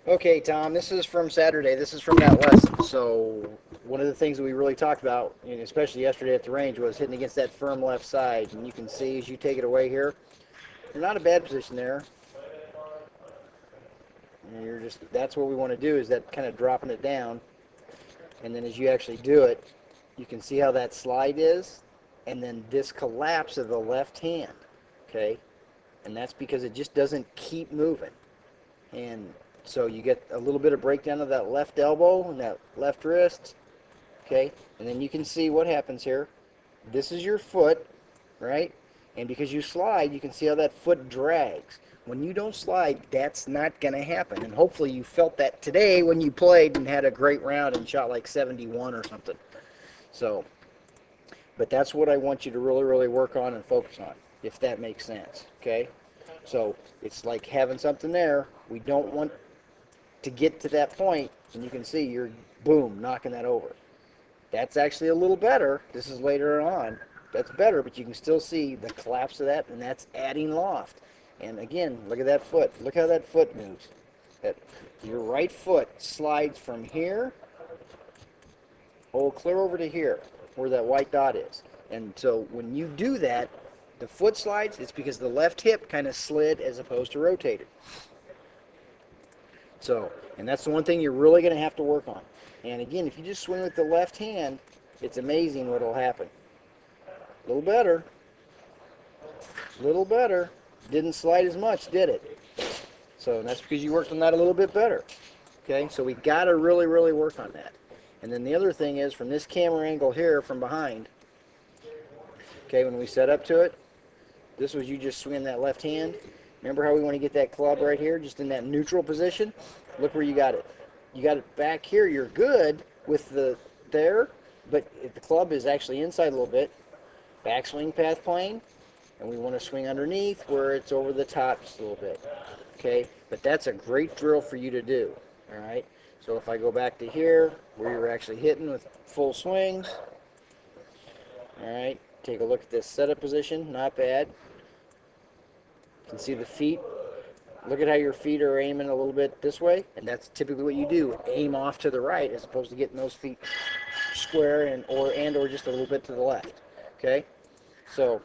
Okay, Tom, this is from Saturday. This is from that lesson. So one of the things that we really talked about, and especially yesterday at the range, was hitting against that firm left side. And you can see as you take it away here, you're not a bad position there. And you're just, that's what we want to do, is that kind of dropping it down. And then as you actually do it, you can see how that slide is, and then this collapse of the left hand, okay? And that's because it just doesn't keep moving. And so you get a little bit of breakdown of that left elbow and that left wrist, okay? And then you can see what happens here. This is your foot, right? And because you slide, you can see how that foot drags. When you don't slide, that's not going to happen. And hopefully you felt that today when you played and had a great round and shot like 71 or something. So, but that's what I want you to really, really work on and focus on, if that makes sense, okay? So it's like having something there. We don't want to get to that point, and you can see you're, boom, knocking that over. That's actually a little better. This is later on. That's better, but you can still see the collapse of that, and that's adding loft. And again, look at that foot. Look how that foot moves. That your right foot slides from here, clear over to here, where that white dot is. And so when you do that, the foot slides, it's because the left hip kind of slid as opposed to rotated. So, and that's the one thing you're really going to have to work on. And again, if you just swing with the left hand, it's amazing what will happen. A little better. A little better. Didn't slide as much, did it? So that's because you worked on that a little bit better. Okay, so we got to really, really work on that. And then the other thing is, from this camera angle here, from behind, okay, when we set up to it, this was you just swinging that left hand. Remember how we want to get that club right here, just in that neutral position? Look where you got it. You got it back here. You're good with the there, but if the club is actually inside a little bit, backswing path plane, and we want to swing underneath where it's over the top just a little bit. Okay, but that's a great drill for you to do. All right. So if I go back to here, where you're actually hitting with full swings, all right, take a look at this setup position. Not bad. You can see the feet. Look at how your feet are aiming a little bit this way, and that's typically what you do. Aim off to the right as opposed to getting those feet square and or just a little bit to the left. Okay? So,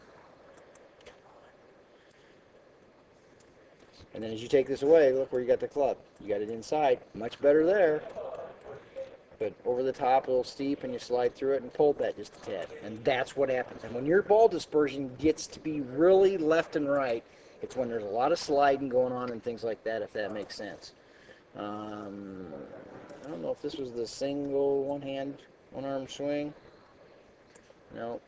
and then as you take this away, look where you got the club. You got it inside. Much better there. But over the top, a little steep, and you slide through it and pull that just a tad. And that's what happens. And when your ball dispersion gets to be really left and right, it's when there's a lot of sliding going on and things like that, if that makes sense. I don't know if this was the single one-arm swing. No.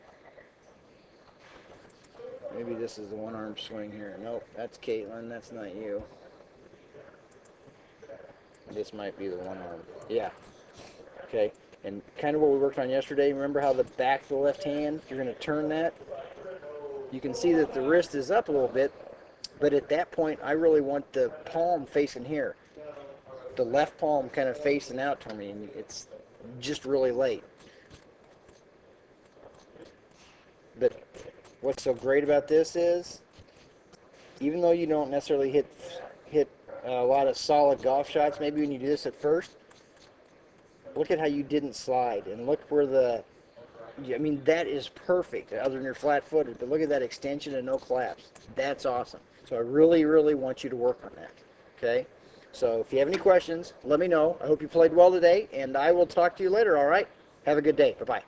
Maybe this is the one-arm swing here. Nope, that's Caitlin. That's not you. This might be the one-arm. Yeah. Okay. And kind of what we worked on yesterday, remember how the back of the left hand, you're going to turn that? You can see that the wrist is up a little bit, but at that point, I really want the palm facing here. The left palm kind of facing out to me, and it's just really late. But what's so great about this is, even though you don't necessarily hit a lot of solid golf shots, maybe when you do this at first, look at how you didn't slide, and look where I mean, that is perfect, other than your flat-footed, but look at that extension and no collapse. That's awesome. So I really, really want you to work on that, okay? So if you have any questions, let me know. I hope you played well today, and I will talk to you later, all right? Have a good day. Bye-bye.